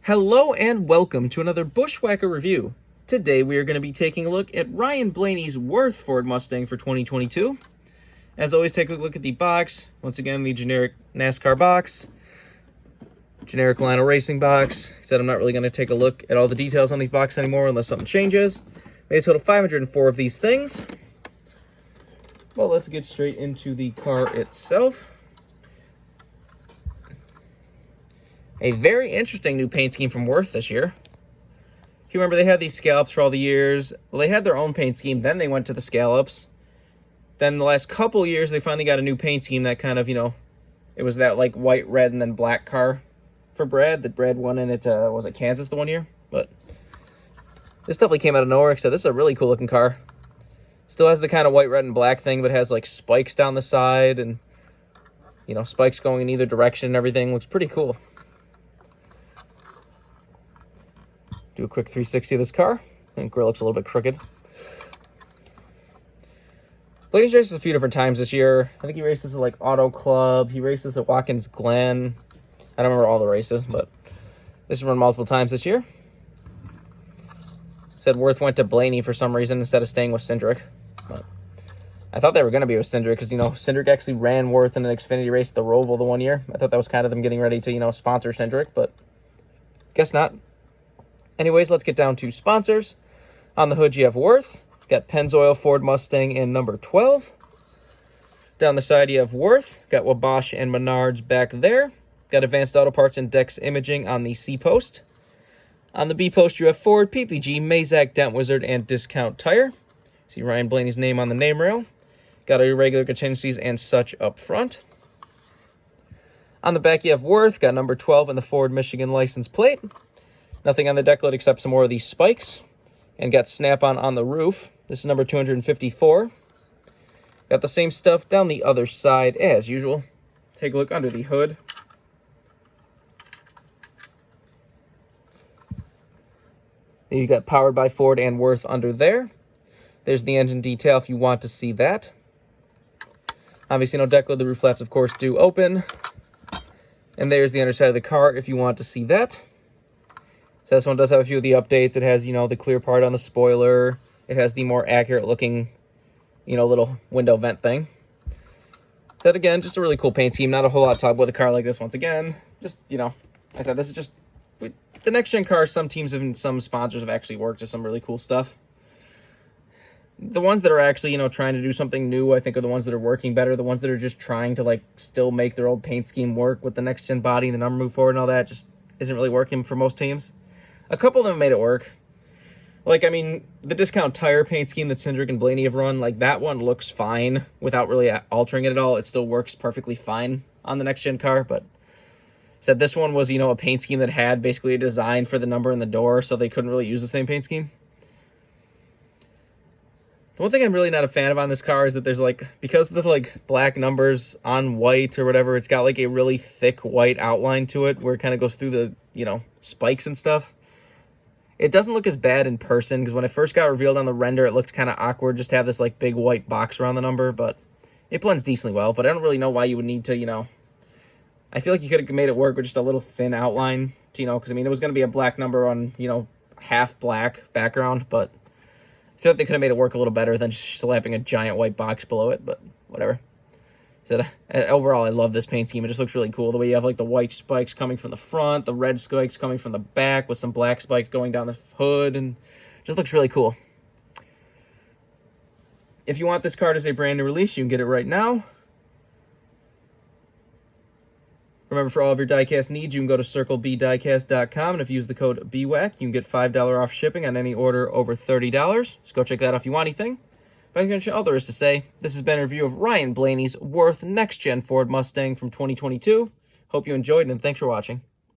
Hello and welcome to another Bushwhacker review. Today we are going to be taking a look at Ryan Blaney's Wurth Ford Mustang for 2022. As always, take a look at the box. Once again, the generic NASCAR box, generic Lionel Racing box. Said I'm not really going to take a look at all the details on the box anymore unless something changes. Made a total of 504 of these things. Well, let's get straight into the car itself. A very interesting new paint scheme from Wurth this year. If you remember, they had these scallops for all the years. Well, they had their own paint scheme, then they went to the scallops. Then the last couple years, they finally got a new paint scheme that kind of, it was that like white, red, and then black car for Brad. That Brad won in it, was it Kansas the one year? But this definitely came out of nowhere, except this is a really cool looking car. Still has the kind of white, red, and black thing, but has like spikes down the side and, spikes going in either direction and everything. Looks pretty cool. Do a quick 360 of this car. I think grill looks a little bit crooked. Blaney's raced this a few different times this year. I think he raced this at like Auto Club. He raced this at Watkins Glen. I don't remember all the races, but this has run multiple times this year. Said Wurth went to Blaney for some reason instead of staying with Cindric. But I thought they were going to be with Cindric because, Cindric actually ran Wurth in an Xfinity race at the Roval the one year. I thought that was kind of them getting ready to, sponsor Cindric, but guess not. Anyways, let's get down to sponsors. On the hood, you have Wurth. Got Pennzoil Ford Mustang in number 12. Down the side, you have Wurth. Got Wabash and Menards back there. Got Advanced Auto Parts and Dex Imaging on the C post. On the B post, you have Ford, PPG, Mazak, Dent Wizard, and Discount Tire. See Ryan Blaney's name on the name rail. Got our irregular contingencies and such up front. On the back, you have Wurth. Got number 12 in the Ford Michigan license plate. Nothing on the deck lid except some more of these spikes. And got Snap-on on the roof. This is number 254. Got the same stuff down the other side as usual. Take a look under the hood. Then you got Powered by Ford and Wurth under there. There's the engine detail if you want to see that. Obviously no deck lid. The roof flaps, of course, do open. And there's the underside of the car if you want to see that. So this one does have a few of the updates. It has, the clear part on the spoiler. It has the more accurate looking, little window vent thing. That, again, just a really cool paint scheme. Not a whole lot to talk about with a car like this once again. Just, I said, this is just, the next-gen cars, some teams and some sponsors have actually worked to some really cool stuff. The ones that are actually, trying to do something new, I think, are the ones that are working better. The ones that are just trying to, still make their old paint scheme work with the next-gen body and the number move forward and all that just isn't really working for most teams. A couple of them made it work. The Discount Tire paint scheme that Cindric and Blaney have run, that one looks fine without really altering it at all. It still works perfectly fine on the next-gen car, but said this one was, a paint scheme that had basically a design for the number in the door, so they couldn't really use the same paint scheme. The one thing I'm really not a fan of on this car is that there's, because of the, black numbers on white or whatever, it's got, a really thick white outline to it where it kind of goes through the, spikes and stuff. It doesn't look as bad in person, because when it first got revealed on the render, it looked kind of awkward just to have this, big white box around the number, but it blends decently well. But I don't really know why you would need to, I feel like you could have made it work with just a little thin outline, because, it was going to be a black number on, half black background, but I feel like they could have made it work a little better than just slapping a giant white box below it, but whatever. So, overall, I love this paint scheme. It just looks really cool. The way you have, the white spikes coming from the front, the red spikes coming from the back with some black spikes going down the hood, and just looks really cool. If you want this card as a brand new release, you can get it right now. Remember, for all of your diecast needs, you can go to circlebdiecast.com, and if you use the code BWhack, you can get $5 off shipping on any order over $30. Just go check that out if you want anything. But I think all there is to say. This has been a review of Ryan Blaney's Wurth Next Gen Ford Mustang from 2022. Hope you enjoyed, and thanks for watching.